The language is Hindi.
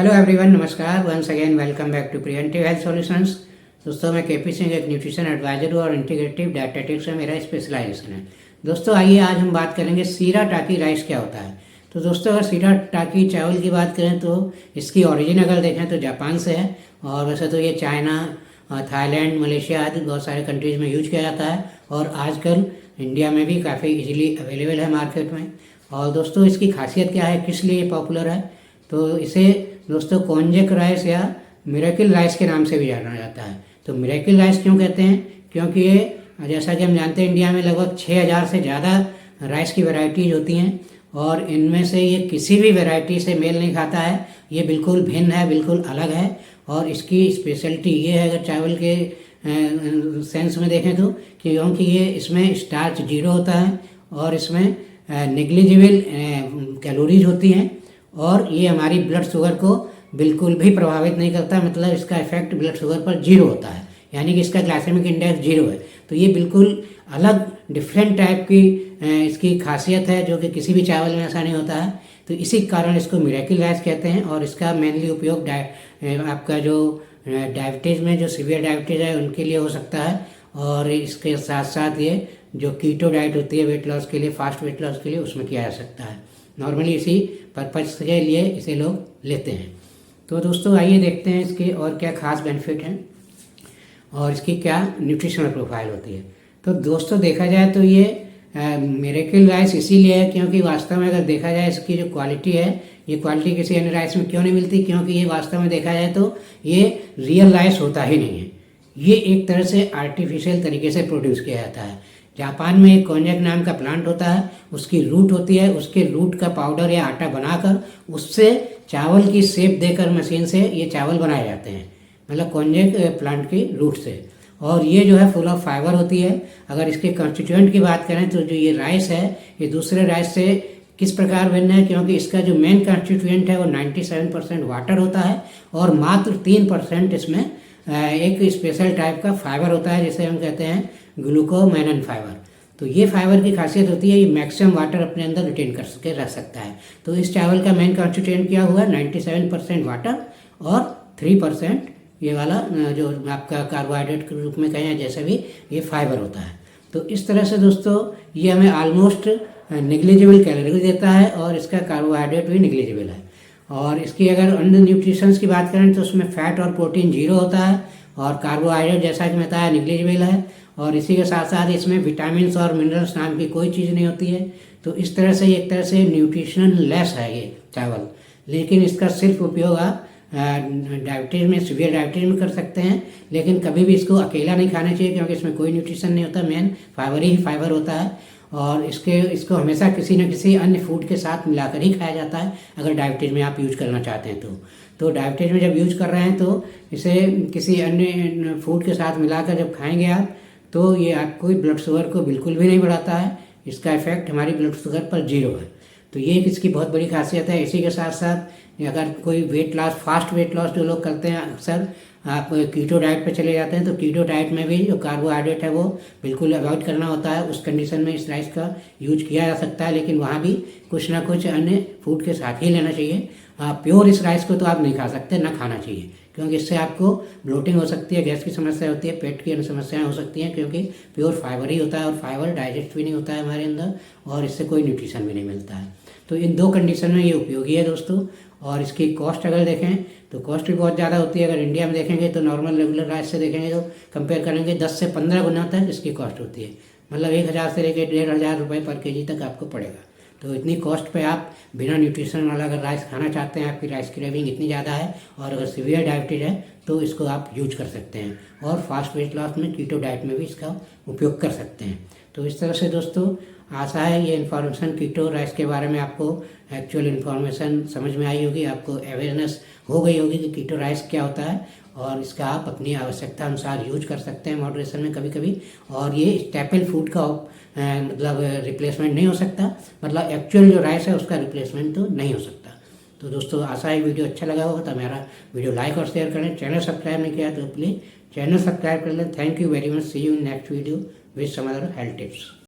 हेलो एवरीवन, नमस्कार। Once again welcome back to preventive health solutions. दोस्तों, मैं केपी सिंह, एक न्यूट्रिशन एडवाइजर हूँ और इंटीग्रेटिव डायटेटिक्स में मेरा स्पेशलाइजेशन है। दोस्तों, आइए आज हम बात करेंगे सीरा टाकी राइस क्या होता है। तो दोस्तों, अगर सीरा टाकी चावल की बात करें तो इसकी ओरिजिन अगर देखें तो जापान से है। और वैसे तो ये चाइना, थाईलैंड, मलेशिया आदि बहुत सारे कंट्रीज़ में यूज किया जाता है और आजकल इंडिया में भी काफ़ी इजीली अवेलेबल है मार्केट में। और दोस्तों, इसकी खासियत क्या है, किस लिए पॉपुलर है, तो इसे दोस्तों कॉन्जेक राइस या मिरेकल राइस के नाम से भी जाना जाता है। तो मिरेकल राइस क्यों कहते हैं, क्योंकि ये जैसा कि हम जानते हैं इंडिया में लगभग 6000 से ज़्यादा राइस की वैरायटीज होती हैं और इनमें से ये किसी भी वैरायटी से मेल नहीं खाता है। ये बिल्कुल भिन्न है, बिल्कुल अलग है। और इसकी स्पेशलिटी ये है, अगर चावल के सेंस में देखें तो, क्योंकि ये इसमें स्टार्च जीरो होता है और इसमें नेग्लिजिबल कैलोरीज होती हैं और ये हमारी ब्लड शुगर को बिल्कुल भी प्रभावित नहीं करता। मतलब इसका इफेक्ट ब्लड शुगर पर जीरो होता है, यानी कि इसका ग्लाइसेमिक इंडेक्स जीरो है। तो ये बिल्कुल अलग डिफरेंट टाइप की इसकी खासियत है, जो कि किसी भी चावल में ऐसा नहीं होता है। तो इसी कारण इसको मिरेकल राइस कहते हैं। और इसका मेनली उपयोग आपका जो डायबिटीज़ में, जो सीवियर डायबिटीज़ है उनके लिए हो सकता है। और इसके साथ साथ ये जो कीटो डाइट होती है वेट लॉस के लिए, फास्ट वेट लॉस के लिए, उसमें किया जा सकता है। नॉर्मली इसी पर्पज़ के लिए इसे लोग लेते हैं। तो दोस्तों, आइए देखते हैं इसके और क्या खास बेनिफिट हैं और इसकी क्या न्यूट्रिशनल प्रोफाइल होती है। तो दोस्तों, देखा जाए तो ये मिरेकल राइस इसीलिए है क्योंकि वास्तव में अगर देखा जाए इसकी जो क्वालिटी है, ये क्वालिटी किसी अन्य राइस में क्यों नहीं मिलती, क्योंकि ये वास्तव में देखा जाए तो ये रियल राइस होता ही नहीं है। ये एक तरह से आर्टिफिशियल तरीके से प्रोड्यूस किया जाता है। जापान में एक कोन्याक नाम का प्लांट होता है, उसकी रूट होती है, उसके रूट का पाउडर या आटा बनाकर उससे चावल की शेप देकर मशीन से ये चावल बनाए जाते हैं, मतलब कोन्याक प्लांट की रूट से। और ये जो है फुल ऑफ फाइबर होती है। अगर इसके कॉन्स्टिट्यूएंट की बात करें तो जो ये राइस है, ये दूसरे राइस से किस प्रकार भिन्न है, क्योंकि इसका जो मेन कॉन्स्टिट्यूएंट है वो 97% वाटर होता है और मात्र 3% इसमें एक स्पेशल टाइप का फाइबर होता है, जिसे हम कहते हैं ग्लूकोमेनन फाइबर। तो ये फाइबर की खासियत होती है, ये मैक्सिमम वाटर अपने अंदर रिटेन कर सके रख सकता है। तो इस चावल का मेन कॉन्स्टिट्यूएंट क्या हुआ, 97% वाटर और 3% ये वाला जो आपका कार्बोहाइड्रेट के रूप में कहें, जैसे भी ये फाइबर होता है। तो इस तरह से दोस्तों ये हमें ऑलमोस्ट निग्लिजिबल कैलोरी देता है और इसका कार्बोहाइड्रेट भी निग्लिजिबल है। और इसकी अगर अन्य न्यूट्रिशंस की बात करें तो उसमें फैट और प्रोटीन जीरो होता है और कार्बोहाइड्रेट जैसा कि बताया निग्लिजिबल है। और इसी के साथ साथ इसमें विटामिन्स और मिनरल्स नाम की कोई चीज़ नहीं होती है। तो इस तरह से एक तरह से न्यूट्रिशन लेस है ये चावल। लेकिन इसका सिर्फ उपयोग आप डायबिटीज़ में, सीवियर डायबिटीज़ में कर सकते हैं। लेकिन कभी भी इसको अकेला नहीं खाना चाहिए क्योंकि इसमें कोई न्यूट्रिशन नहीं होता, मेन फाइबर ही फाइबर होता है। और इसको हमेशा किसी न किसी अन्य फूड के साथ मिलाकर ही खाया जाता है अगर डायबिटीज़ में आप यूज करना चाहते हैं तो डायबिटीज़ में जब यूज कर रहे हैं तो इसे किसी अन्य फूड के साथ मिलाकर जब खाएंगे आप, तो ये आपको ब्लड शुगर को बिल्कुल भी नहीं बढ़ाता है। इसका इफेक्ट हमारी ब्लड शुगर पर जीरो है। तो ये इसकी बहुत बड़ी खासियत है। इसी के साथ साथ अगर कोई weight loss, fast weight loss जो लोग करते हैं, अक्सर आप कीटो डाइट पे चले जाते हैं, तो कीटो डाइट में भी जो कार्बोहाइड्रेट है वो बिल्कुल अवॉइड करना होता है। उस कंडीशन में इस राइस का यूज किया जा सकता है, लेकिन वहाँ भी कुछ ना कुछ अन्य फूड के साथ ही लेना चाहिए। प्योर इस राइस को तो आप नहीं खा सकते, ना खाना चाहिए, क्योंकि इससे आपको ब्लोटिंग हो सकती है, गैस की समस्या होती है, पेट की अन्य समस्याएं हो सकती हैं, क्योंकि प्योर फाइबर ही होता है और फाइबर डाइजेस्ट भी नहीं होता है हमारे अंदर और इससे कोई न्यूट्रिशन भी नहीं मिलता है। तो इन दो कंडीशन में ये उपयोगी है दोस्तों। और इसकी कॉस्ट अगर देखें तो कॉस्ट भी बहुत ज़्यादा होती है। अगर इंडिया में देखेंगे तो नॉर्मल रेगुलर राइस से देखेंगे तो कंपेयर करेंगे 10 से 15 गुना तक इसकी कॉस्ट होती है। मतलब 1000 से लेकर 1500 रुपये पर केजी तक आपको पड़ेगा। तो इतनी कॉस्ट पे आप बिना न्यूट्रिशन वाला अगर राइस खाना चाहते हैं, आपकी राइस क्रेविंग इतनी ज़्यादा है और अगर सीवियर डायबिटीज है तो इसको आप यूज कर सकते हैं। और फास्ट वेट लॉस में कीटो डाइट में भी इसका उपयोग कर सकते हैं। तो इस तरह से दोस्तों आशा है ये इन्फॉर्मेशन कीटो राइस के बारे में आपको एक्चुअल इन्फॉर्मेशन समझ में आई होगी, आपको अवेयरनेस हो गई होगी कि कीटो राइस क्या होता है और इसका आप अपनी आवश्यकता अनुसार यूज कर सकते हैं मॉडरेशन में कभी कभी। और ये स्टेपल फूड का मतलब रिप्लेसमेंट नहीं हो सकता, मतलब एक्चुअल जो राइस है उसका रिप्लेसमेंट तो नहीं हो सकता। तो दोस्तों आशा है वीडियो अच्छा लगा होगा, तो मेरा वीडियो लाइक और शेयर करें। चैनल सब्सक्राइब नहीं किया तो प्लीज़ चैनल सब्सक्राइब कर लें। Thank you very much. See you in next video with some other health tips.